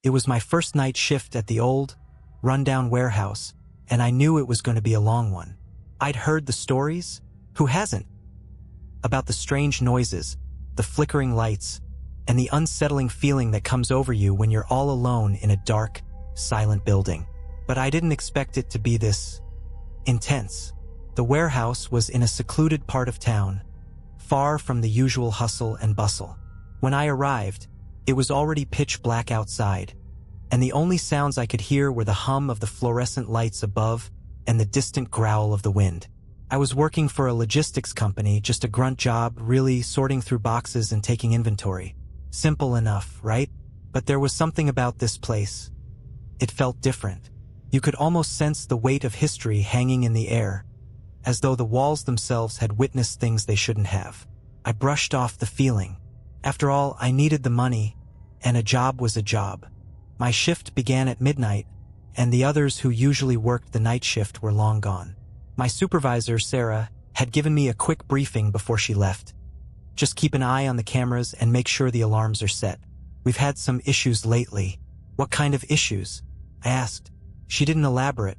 It was my first night shift at the old, rundown warehouse, and I knew it was going to be a long one. I'd heard the stories, who hasn't, about the strange noises, the flickering lights, and the unsettling feeling that comes over you when you're all alone in a dark, silent building. But I didn't expect it to be this intense. The warehouse was in a secluded part of town, far from the usual hustle and bustle. When I arrived, it was already pitch black outside, and the only sounds I could hear were the hum of the fluorescent lights above and the distant growl of the wind. I was working for a logistics company, just a grunt job, really sorting through boxes and taking inventory. Simple enough, right? But there was something about this place. It felt different. You could almost sense the weight of history hanging in the air, as though the walls themselves had witnessed things they shouldn't have. I brushed off the feeling. After all, I needed the money, and a job was a job. My shift began at midnight, and the others who usually worked the night shift were long gone. My supervisor, Sarah, had given me a quick briefing before she left. Just keep an eye on the cameras and make sure the alarms are set. We've had some issues lately. What kind of issues? I asked. She didn't elaborate,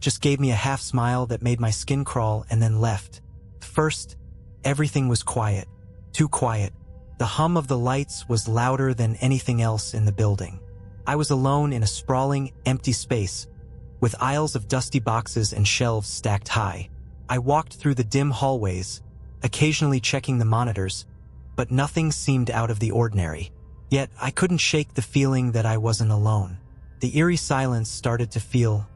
just gave me a half smile that made my skin crawl and then left. First, everything was quiet. Too quiet. The hum of the lights was louder than anything else in the building. I was alone in a sprawling, empty space, with aisles of dusty boxes and shelves stacked high. I walked through the dim hallways, occasionally checking the monitors, but nothing seemed out of the ordinary. Yet I couldn't shake the feeling that I wasn't alone. The eerie silence started to feel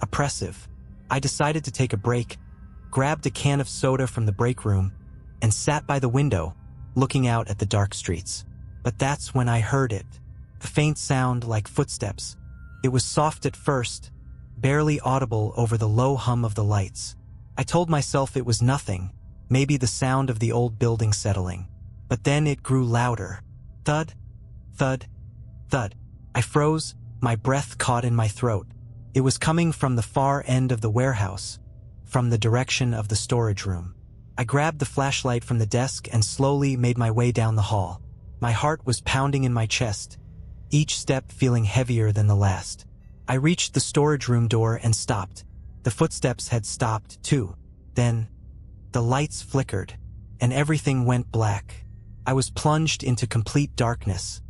oppressive. I decided to take a break, grabbed a can of soda from the break room, and sat by the window, looking out at the dark streets. But that's when I heard it. A faint sound like footsteps. It was soft at first, barely audible over the low hum of the lights. I told myself it was nothing, maybe the sound of the old building settling. But then it grew louder. Thud, thud, thud. I froze, my breath caught in my throat. It was coming from the far end of the warehouse, from the direction of the storage room. I grabbed the flashlight from the desk and slowly made my way down the hall. My heart was pounding in my chest, each step feeling heavier than the last. I reached the storage room door and stopped. The footsteps had stopped too. Then, the lights flickered, and everything went black. I was plunged into complete darkness,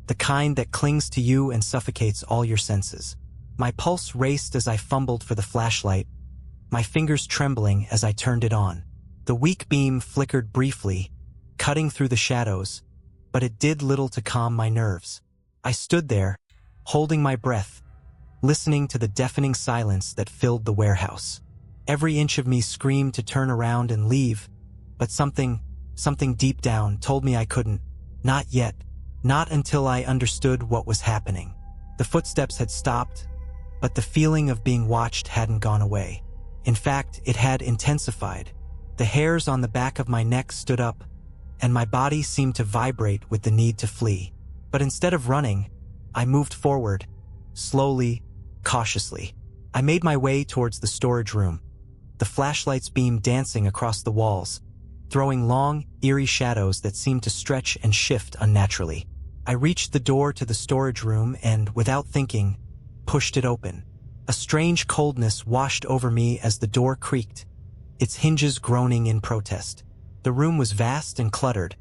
the kind that clings to you and suffocates all your senses. My pulse raced as I fumbled for the flashlight, my fingers trembling as I turned it on. The weak beam flickered briefly, cutting through the shadows, but it did little to calm my nerves. I stood there, holding my breath, listening to the deafening silence that filled the warehouse. Every inch of me screamed to turn around and leave, but something deep down told me I couldn't. Not yet. Not until I understood what was happening. The footsteps had stopped, but the feeling of being watched hadn't gone away. In fact, it had intensified. The hairs on the back of my neck stood up, and my body seemed to vibrate with the need to flee. But instead of running, I moved forward, slowly, cautiously. I made my way towards the storage room, the flashlight's beam dancing across the walls, throwing long, eerie shadows that seemed to stretch and shift unnaturally. I reached the door to the storage room and, without thinking, pushed it open. A strange coldness washed over me as the door creaked, its hinges groaning in protest. The room was vast and cluttered,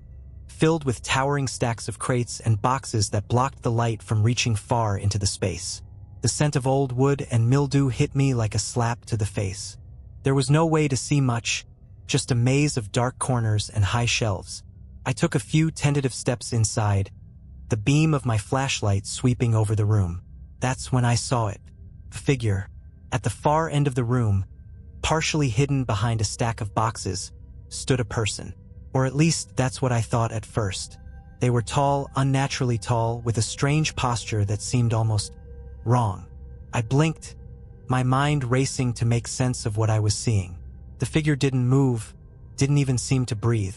filled with towering stacks of crates and boxes that blocked the light from reaching far into the space. The scent of old wood and mildew hit me like a slap to the face. There was no way to see much, just a maze of dark corners and high shelves. I took a few tentative steps inside, the beam of my flashlight sweeping over the room. That's when I saw it. A figure. At the far end of the room, partially hidden behind a stack of boxes, stood a person. Or at least that's what I thought at first. They were tall, unnaturally tall, with a strange posture that seemed almost wrong. I blinked, my mind racing to make sense of what I was seeing. The figure didn't move, didn't even seem to breathe.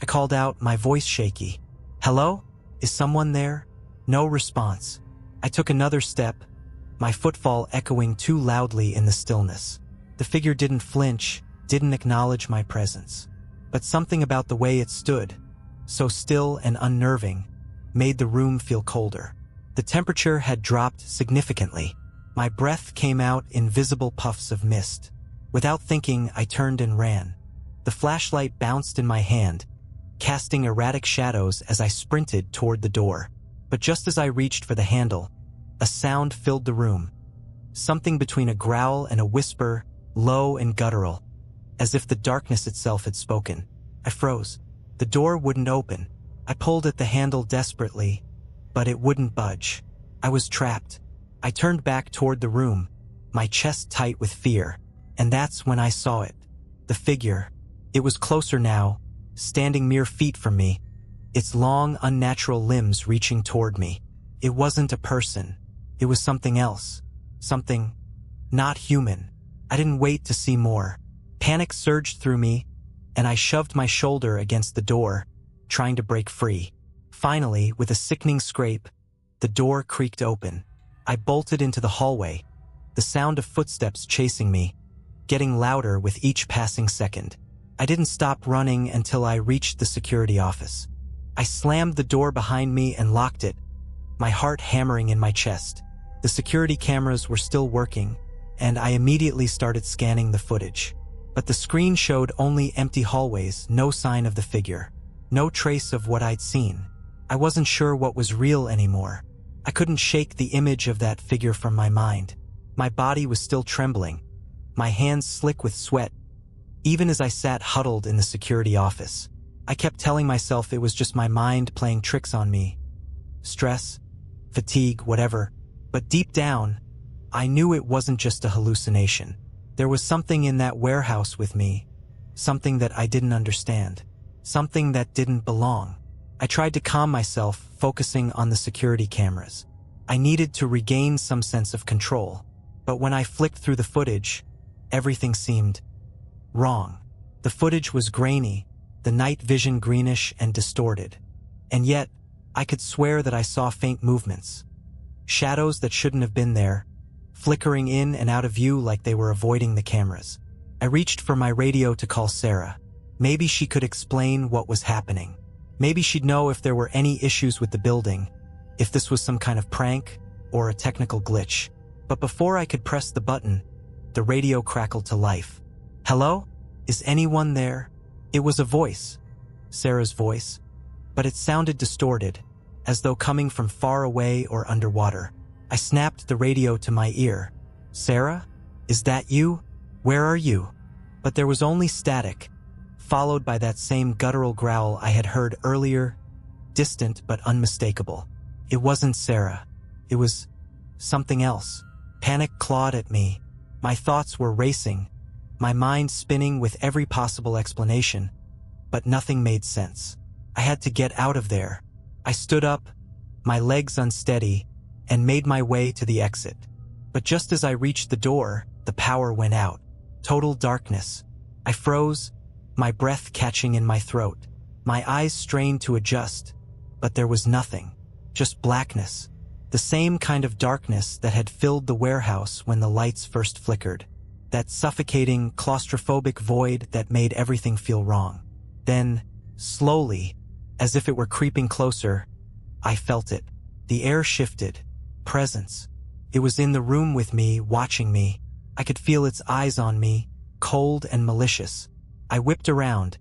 I called out, my voice shaky. "Hello? Is someone there?" No response. I took another step, my footfall echoing too loudly in the stillness. The figure didn't flinch, didn't acknowledge my presence. But something about the way it stood, so still and unnerving, made the room feel colder. The temperature had dropped significantly. My breath came out in visible puffs of mist. Without thinking, I turned and ran. The flashlight bounced in my hand, casting erratic shadows as I sprinted toward the door. But just as I reached for the handle, a sound filled the room. Something between a growl and a whisper, low and guttural, as if the darkness itself had spoken. I froze. The door wouldn't open. I pulled at the handle desperately, but it wouldn't budge. I was trapped. I turned back toward the room, my chest tight with fear, and that's when I saw it. The figure. It was closer now, standing mere feet from me, its long, unnatural limbs reaching toward me. It wasn't a person. It was something else. Something not human. I didn't wait to see more. Panic surged through me, and I shoved my shoulder against the door, trying to break free. Finally, with a sickening scrape, the door creaked open. I bolted into the hallway, the sound of footsteps chasing me, getting louder with each passing second. I didn't stop running until I reached the security office. I slammed the door behind me and locked it, my heart hammering in my chest. The security cameras were still working, and I immediately started scanning the footage. But the screen showed only empty hallways, no sign of the figure, no trace of what I'd seen. I wasn't sure what was real anymore. I couldn't shake the image of that figure from my mind. My body was still trembling, my hands slick with sweat, even as I sat huddled in the security office. I kept telling myself it was just my mind playing tricks on me. Stress, fatigue, whatever. But deep down, I knew it wasn't just a hallucination. There was something in that warehouse with me, something that I didn't understand, something that didn't belong. I tried to calm myself, focusing on the security cameras. I needed to regain some sense of control. But when I flicked through the footage, everything seemed wrong. The footage was grainy, the night vision greenish and distorted. And yet, I could swear that I saw faint movements. Shadows that shouldn't have been there, flickering in and out of view like they were avoiding the cameras. I reached for my radio to call Sarah. Maybe she could explain what was happening. Maybe she'd know if there were any issues with the building, if this was some kind of prank or a technical glitch. But before I could press the button, the radio crackled to life. "Hello? Is anyone there?" It was a voice, Sarah's voice, but it sounded distorted, as though coming from far away or underwater. I snapped the radio to my ear. "Sarah? Is that you? Where are you?" But there was only static, followed by that same guttural growl I had heard earlier, distant but unmistakable. It wasn't Sarah. It was something else. Panic clawed at me. My thoughts were racing, my mind spinning with every possible explanation, but nothing made sense. I had to get out of there. I stood up, my legs unsteady, and made my way to the exit. But just as I reached the door, the power went out. Total darkness. I froze, my breath catching in my throat. My eyes strained to adjust, but there was nothing. Just blackness. The same kind of darkness that had filled the warehouse when the lights first flickered. That suffocating, claustrophobic void that made everything feel wrong. Then, slowly, as if it were creeping closer, I felt it. The air shifted. Presence. It was in the room with me, watching me. I could feel its eyes on me, cold and malicious. I whipped around,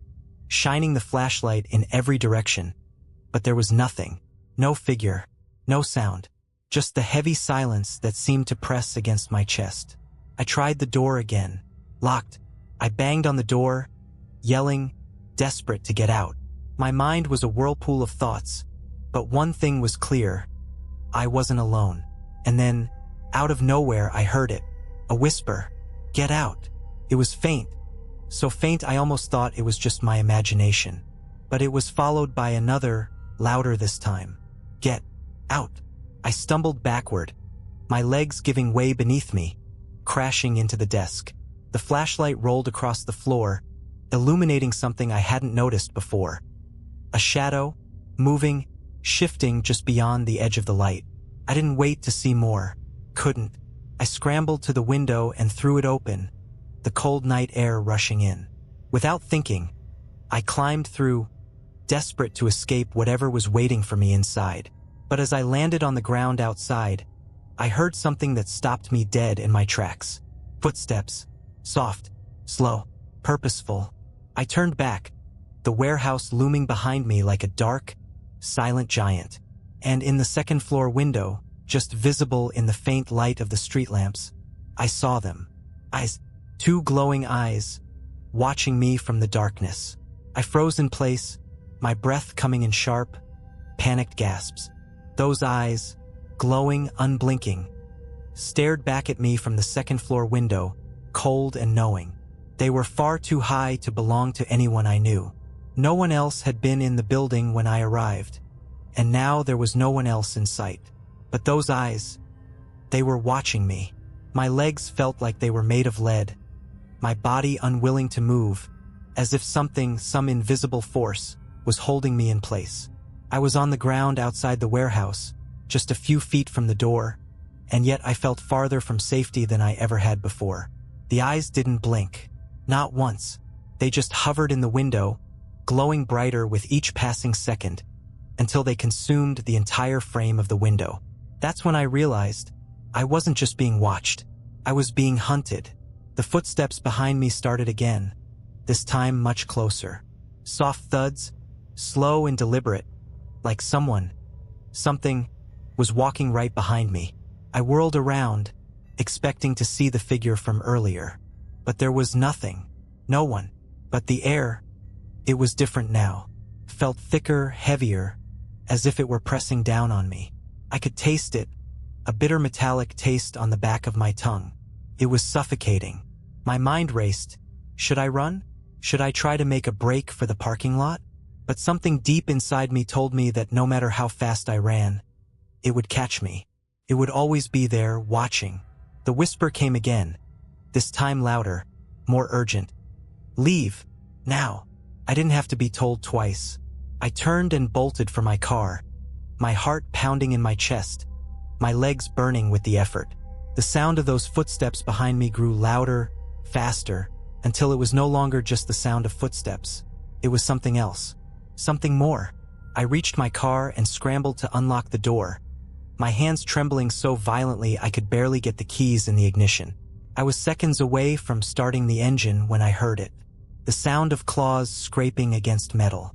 shining the flashlight in every direction. But there was nothing. No figure. No sound. Just the heavy silence that seemed to press against my chest. I tried the door again. Locked. I banged on the door, yelling, desperate to get out. My mind was a whirlpool of thoughts, but one thing was clear. I wasn't alone. And then, out of nowhere, I heard it. A whisper. "Get out." It was faint. So faint I almost thought it was just my imagination. But it was followed by another, louder this time. "Get out." I stumbled backward, my legs giving way beneath me, crashing into the desk. The flashlight rolled across the floor, illuminating something I hadn't noticed before. A shadow, moving, shifting just beyond the edge of the light. I didn't wait to see more. Couldn't. I scrambled to the window and threw it open, the cold night air rushing in. Without thinking, I climbed through, desperate to escape whatever was waiting for me inside. But as I landed on the ground outside, I heard something that stopped me dead in my tracks. Footsteps. Soft, slow, purposeful. I turned back, the warehouse looming behind me like a dark, silent giant. And in the second-floor window, just visible in the faint light of the street lamps, I saw them. Eyes. 2 glowing eyes, watching me from the darkness. I froze in place, my breath coming in sharp, panicked gasps. Those eyes, glowing, unblinking, stared back at me from the second-floor window, cold and knowing. They were far too high to belong to anyone I knew. No one else had been in the building when I arrived, and now there was no one else in sight. But those eyes, they were watching me. My legs felt like they were made of lead, my body unwilling to move, as if some invisible force, was holding me in place. I was on the ground outside the warehouse, just a few feet from the door, and yet I felt farther from safety than I ever had before. The eyes didn't blink. Not once. They just hovered in the window, glowing brighter with each passing second, until they consumed the entire frame of the window. That's when I realized I wasn't just being watched. I was being hunted. The footsteps behind me started again, this time much closer. Soft thuds, slow and deliberate, like something was walking right behind me. I whirled around, expecting to see the figure from earlier. But there was nothing, no one. But the air, it was different now. Felt thicker, heavier, as if it were pressing down on me. I could taste it, a bitter metallic taste on the back of my tongue. It was suffocating. My mind raced. Should I run? Should I try to make a break for the parking lot? But something deep inside me told me that no matter how fast I ran, it would catch me. It would always be there, watching. The whisper came again, this time louder, more urgent. Leave, now. I didn't have to be told twice. I turned and bolted for my car, my heart pounding in my chest, my legs burning with the effort. The sound of those footsteps behind me grew louder, faster, until it was no longer just the sound of footsteps. It was something else. Something more. I reached my car and scrambled to unlock the door, my hands trembling so violently I could barely get the keys in the ignition. I was seconds away from starting the engine when I heard it. The sound of claws scraping against metal.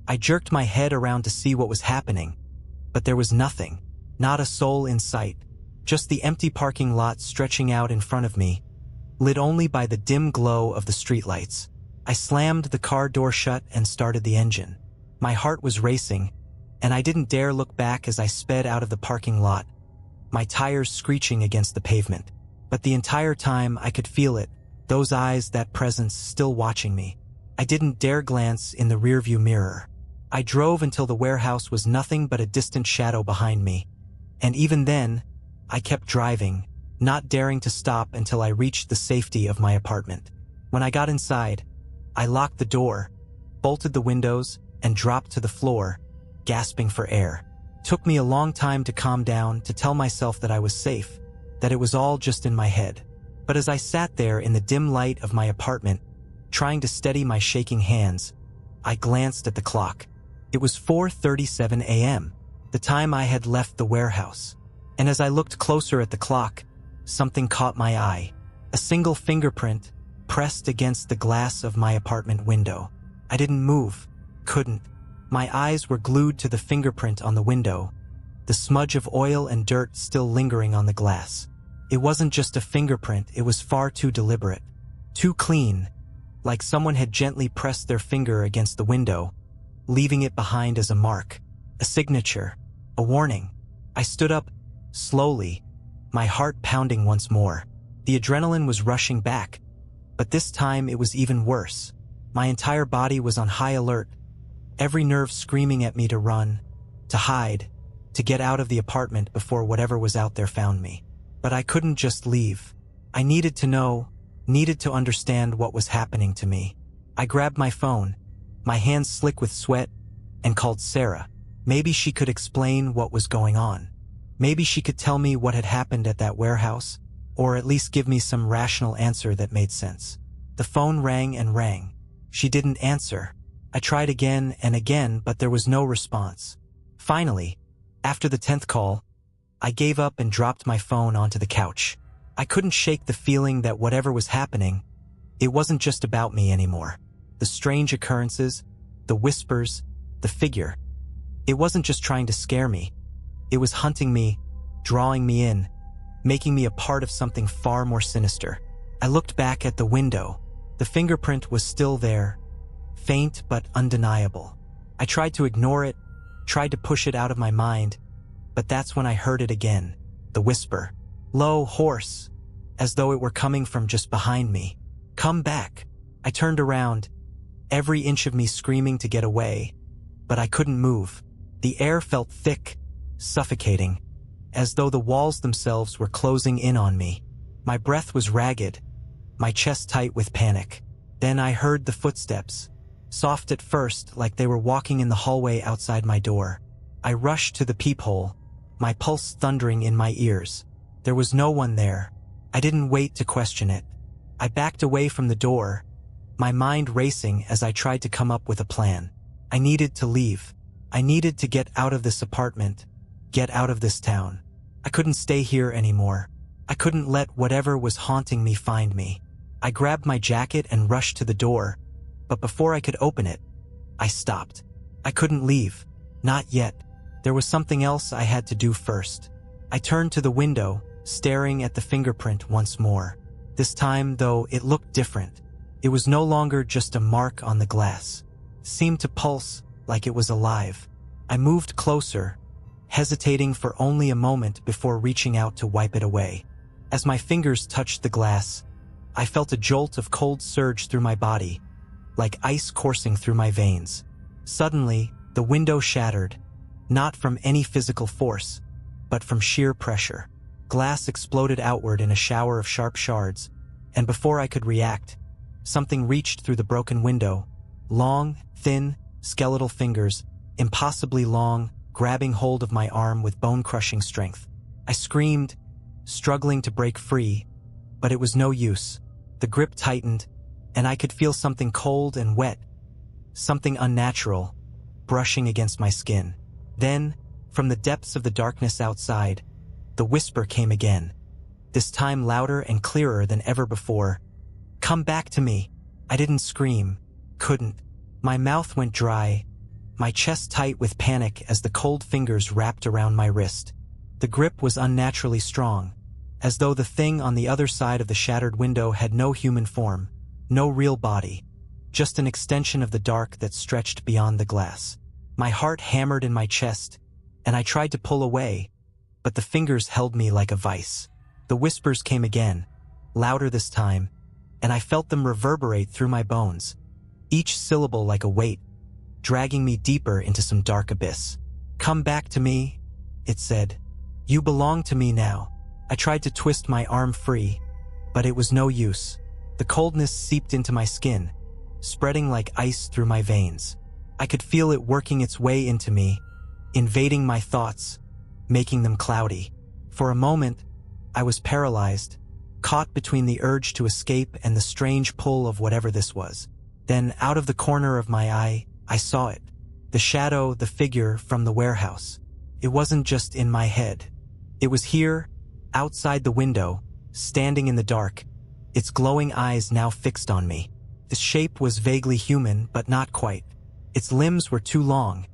I jerked my head around to see what was happening, but there was nothing, not a soul in sight, just the empty parking lot stretching out in front of me, lit only by the dim glow of the streetlights. I slammed the car door shut and started the engine. My heart was racing, and I didn't dare look back as I sped out of the parking lot, my tires screeching against the pavement. But the entire time I could feel it, those eyes, that presence still watching me. I didn't dare glance in the rearview mirror. I drove until the warehouse was nothing but a distant shadow behind me. And even then, I kept driving, not daring to stop until I reached the safety of my apartment. When I got inside, I locked the door, bolted the windows, and dropped to the floor, gasping for air. It took me a long time to calm down, to tell myself that I was safe, that it was all just in my head. But as I sat there in the dim light of my apartment, trying to steady my shaking hands, I glanced at the clock. It was 4:37 a.m., the time I had left the warehouse. And as I looked closer at the clock, something caught my eye. A single fingerprint pressed against the glass of my apartment window. I didn't move, couldn't. My eyes were glued to the fingerprint on the window, the smudge of oil and dirt still lingering on the glass. It wasn't just a fingerprint, it was far too deliberate, too clean, like someone had gently pressed their finger against the window, leaving it behind as a mark, a signature, a warning. I stood up, slowly, my heart pounding once more. The adrenaline was rushing back, but this time it was even worse. My entire body was on high alert, every nerve screaming at me to run, to hide, to get out of the apartment before whatever was out there found me. But I couldn't just leave. I needed to know, needed to understand what was happening to me. I grabbed my phone, my hands slick with sweat, and called Sarah. Maybe she could explain what was going on. Maybe she could tell me what had happened at that warehouse, or at least give me some rational answer that made sense. The phone rang and rang. She didn't answer. I tried again and again, but there was no response. Finally, After the 10th call, I gave up and dropped my phone onto the couch. I couldn't shake the feeling that whatever was happening, it wasn't just about me anymore. The strange occurrences, the whispers, the figure. It wasn't just trying to scare me. It was hunting me, drawing me in, making me a part of something far more sinister. I looked back at the window. The fingerprint was still there, faint but undeniable. I tried to ignore it, tried to push it out of my mind, but that's when I heard it again, the whisper. Low, hoarse, as though it were coming from just behind me. Come back. I turned around, every inch of me screaming to get away, but I couldn't move. The air felt thick, suffocating, as though the walls themselves were closing in on me. My breath was ragged, my chest tight with panic. Then I heard the footsteps, soft at first, like they were walking in the hallway outside my door. I rushed to the peephole, my pulse thundering in my ears. There was no one there. I didn't wait to question it. I backed away from the door, my mind racing as I tried to come up with a plan. I needed to leave. I needed to get out of this apartment, get out of this town. I couldn't stay here anymore. I couldn't let whatever was haunting me find me. I grabbed my jacket and rushed to the door, but before I could open it, I stopped. I couldn't leave. Not yet. There was something else I had to do first. I turned to the window, staring at the fingerprint once more. This time, though, it looked different. It was no longer just a mark on the glass. It seemed to pulse like it was alive. I moved closer, hesitating for only a moment before reaching out to wipe it away. As my fingers touched the glass, I felt a jolt of cold surge through my body, like ice coursing through my veins. Suddenly, the window shattered, not from any physical force, but from sheer pressure. Glass exploded outward in a shower of sharp shards, and before I could react, something reached through the broken window. Long, thin, skeletal fingers, impossibly long, grabbing hold of my arm with bone-crushing strength. I screamed, struggling to break free, but it was no use. The grip tightened, and I could feel something cold and wet, something unnatural, brushing against my skin. Then, from the depths of the darkness outside, the whisper came again, this time louder and clearer than ever before. Come back to me. I didn't scream, couldn't. My mouth went dry, my chest tight with panic as the cold fingers wrapped around my wrist. The grip was unnaturally strong, as though the thing on the other side of the shattered window had no human form, no real body, just an extension of the dark that stretched beyond the glass. My heart hammered in my chest, and I tried to pull away, but the fingers held me like a vice. The whispers came again, louder this time, and I felt them reverberate through my bones, each syllable like a weight, dragging me deeper into some dark abyss. Come back to me, it said. You belong to me now. I tried to twist my arm free, but it was no use. The coldness seeped into my skin, spreading like ice through my veins. I could feel it working its way into me, invading my thoughts, making them cloudy. For a moment, I was paralyzed, caught between the urge to escape and the strange pull of whatever this was. Then, out of the corner of my eye, I saw it. The shadow, the figure from the warehouse. It wasn't just in my head. It was here, outside the window, standing in the dark, its glowing eyes now fixed on me. The shape was vaguely human, but not quite. Its limbs were too long,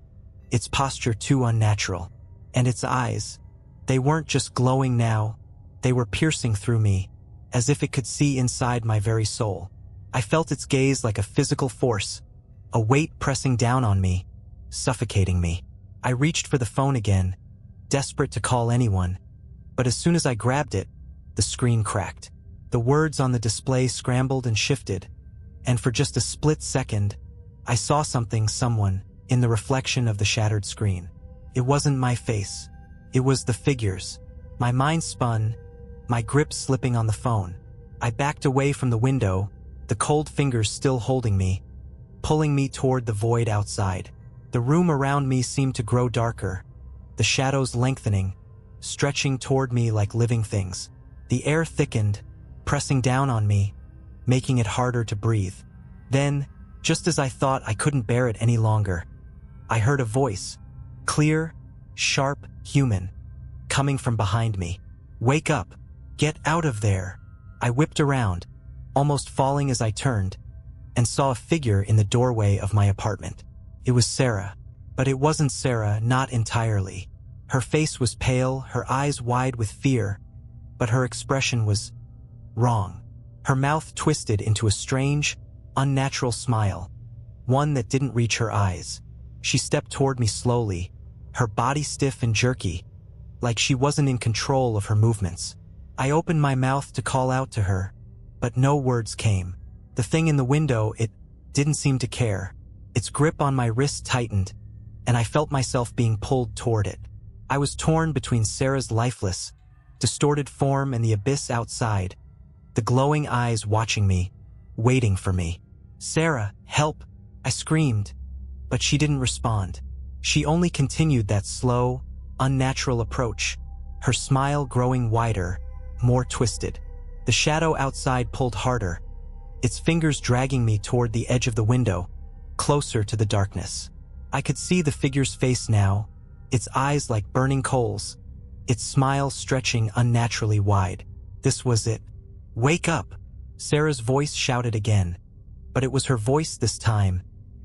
its posture too unnatural. And its eyes, they weren't just glowing now, they were piercing through me, as if it could see inside my very soul. I felt its gaze like a physical force, a weight pressing down on me, suffocating me. I reached for the phone again, desperate to call anyone, but as soon as I grabbed it, the screen cracked. The words on the display scrambled and shifted, and for just a split second, I saw someone, in the reflection of the shattered screen. It wasn't my face. It was the figures. My mind spun, my grip slipping on the phone. I backed away from the window, the cold fingers still holding me, pulling me toward the void outside. The room around me seemed to grow darker, the shadows lengthening, stretching toward me like living things. The air thickened, pressing down on me, making it harder to breathe. Then, just as I thought I couldn't bear it any longer, I heard a voice, clear, sharp, human, coming from behind me. "Wake up! Get out of there!" I whipped around, almost falling as I turned, and saw a figure in the doorway of my apartment. It was Sarah. But it wasn't Sarah, not entirely. Her face was pale, her eyes wide with fear, but her expression was wrong. Her mouth twisted into a strange, unnatural smile, one that didn't reach her eyes. She stepped toward me slowly, her body stiff and jerky, like she wasn't in control of her movements. I opened my mouth to call out to her, but no words came. The thing in the window, it didn't seem to care. Its grip on my wrist tightened, and I felt myself being pulled toward it. I was torn between Sarah's lifeless, distorted form and the abyss outside, the glowing eyes watching me, waiting for me. "Sarah, help!" I screamed, but she didn't respond. She only continued that slow, unnatural approach, her smile growing wider, more twisted. The shadow outside pulled harder, its fingers dragging me toward the edge of the window, closer to the darkness. I could see the figure's face now, its eyes like burning coals, its smile stretching unnaturally wide. This was it. "Wake up!" Sarah's voice shouted again, but it was her voice this time,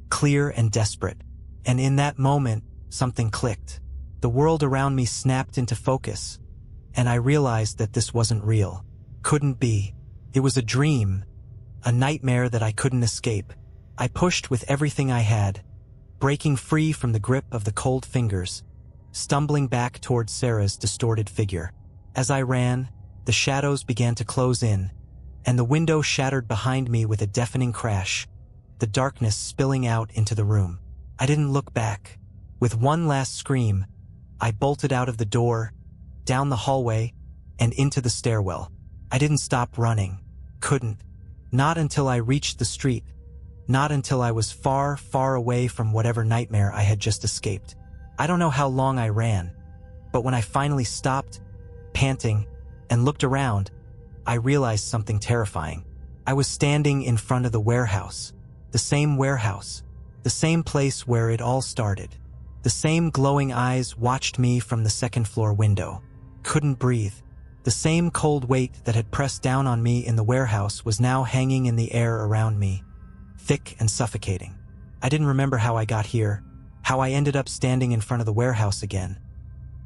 clear and desperate. And in that moment, something clicked. The world around me snapped into focus, and I realized that this wasn't real. Couldn't be. It was a dream, a nightmare that I couldn't escape. I pushed with everything I had, breaking free from the grip of the cold fingers, stumbling back towards Sarah's distorted figure. As I ran, the shadows began to close in, and the window shattered behind me with a deafening crash, the darkness spilling out into the room. I didn't look back. With one last scream, I bolted out of the door, down the hallway, and into the stairwell. I didn't stop running. Couldn't. Not until I reached the street. Not until I was far, far away from whatever nightmare I had just escaped. I don't know how long I ran, but when I finally stopped, panting, and looked around, I realized something terrifying. I was standing in front of the warehouse. The same warehouse. The same place where it all started. The same glowing eyes watched me from the second-floor window. Couldn't breathe. The same cold weight that had pressed down on me in the warehouse was now hanging in the air around me, thick and suffocating. I didn't remember how I got here, how I ended up standing in front of the warehouse again.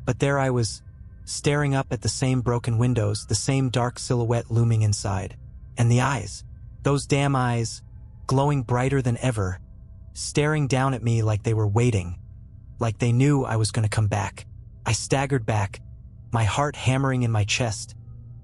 But there I was, staring up at the same broken windows, the same dark silhouette looming inside. And the eyes, those damn eyes, glowing brighter than ever, staring down at me like they were waiting, like they knew I was going to come back. I staggered back, my heart hammering in my chest,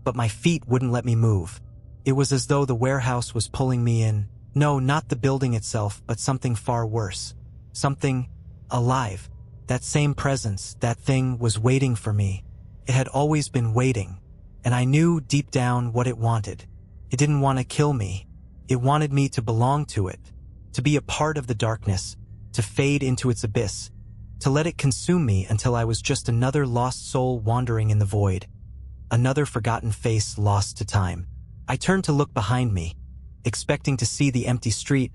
but my feet wouldn't let me move. It was as though the warehouse was pulling me in. No, not the building itself, but something far worse. Something alive. That same presence, that thing was waiting for me. It had always been waiting, and I knew deep down what it wanted. It didn't want to kill me. It wanted me to belong to it, to be a part of the darkness, to fade into its abyss, to let it consume me until I was just another lost soul wandering in the void, another forgotten face lost to time. I turned to look behind me, expecting to see the empty street,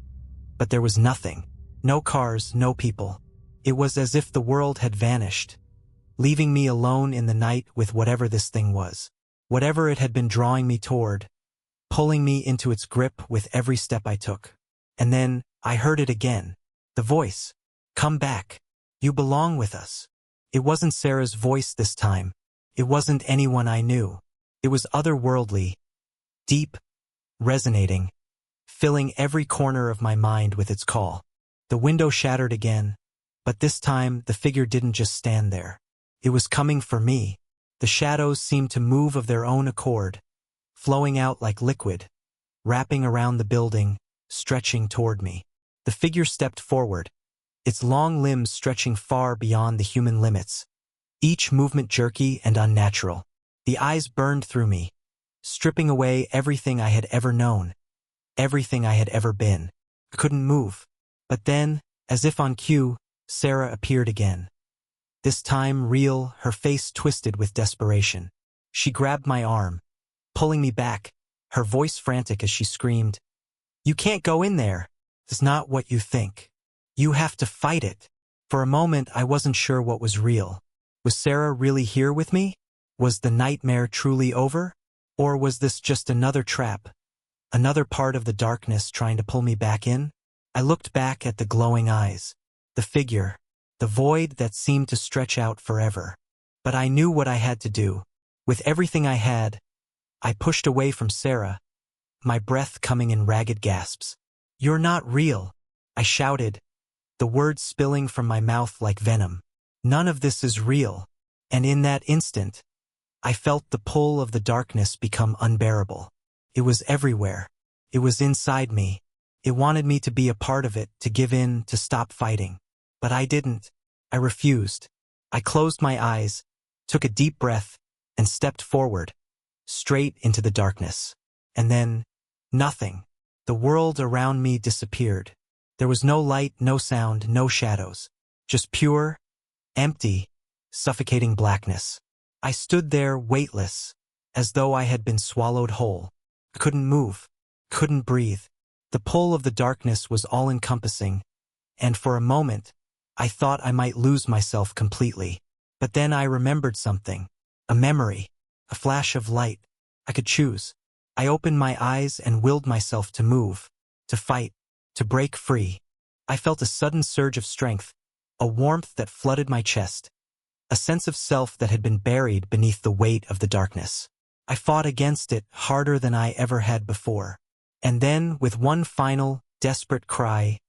but there was nothing. No cars, no people. It was as if the world had vanished, leaving me alone in the night with whatever this thing was. Whatever it had been drawing me toward, pulling me into its grip with every step I took. And then I heard it again. The voice. "Come back. You belong with us." It wasn't Sarah's voice this time. It wasn't anyone I knew. It was otherworldly, deep, resonating, filling every corner of my mind with its call. The window shattered again, but this time the figure didn't just stand there. It was coming for me. The shadows seemed to move of their own accord, flowing out like liquid, wrapping around the building, stretching toward me. The figure stepped forward, its long limbs stretching far beyond the human limits, each movement jerky and unnatural. The eyes burned through me, stripping away everything I had ever known, everything I had ever been. I couldn't move. But then, as if on cue, Sarah appeared again. This time real, her face twisted with desperation. She grabbed my arm, pulling me back, her voice frantic as she screamed, "You can't go in there. It's not what you think. You have to fight it." For a moment, I wasn't sure what was real. Was Sarah really here with me? Was the nightmare truly over? Or was this just another trap? Another part of the darkness trying to pull me back in? I looked back at the glowing eyes, the figure, the void that seemed to stretch out forever. But I knew what I had to do. With everything I had, I pushed away from Sarah, my breath coming in ragged gasps. "You're not real," I shouted, the words spilling from my mouth like venom. "None of this is real." And in that instant, I felt the pull of the darkness become unbearable. It was everywhere. It was inside me. It wanted me to be a part of it, to give in, to stop fighting. But I didn't. I refused. I closed my eyes, took a deep breath, and stepped forward, straight into the darkness. And then, nothing. The world around me disappeared. There was no light, no sound, no shadows. Just pure, empty, suffocating blackness. I stood there weightless, as though I had been swallowed whole. I couldn't move, couldn't breathe. The pull of the darkness was all-encompassing, and for a moment, I thought I might lose myself completely. But then I remembered something. A memory, a flash of light. I could choose. I opened my eyes and willed myself to move, to fight, to break free. I felt a sudden surge of strength, a warmth that flooded my chest, a sense of self that had been buried beneath the weight of the darkness. I fought against it harder than I ever had before. And then, with one final, desperate cry,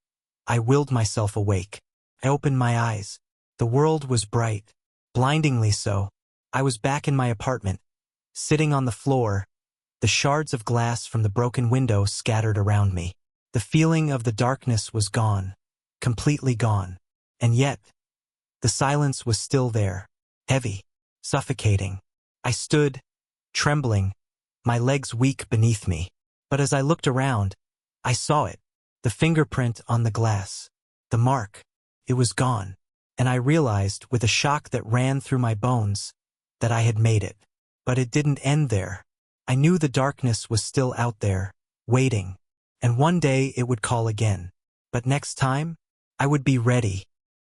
I willed myself awake. I opened my eyes. The world was bright, blindingly so. I was back in my apartment, sitting on the floor, the shards of glass from the broken window scattered around me. The feeling of the darkness was gone, completely gone. And yet, the silence was still there, heavy, suffocating. I stood, trembling, my legs weak beneath me. But as I looked around, I saw it, the fingerprint on the glass, the mark. It was gone, and I realized, with a shock that ran through my bones, that I had made it. But it didn't end there. I knew the darkness was still out there, waiting, and one day it would call again. But next time, I would be ready,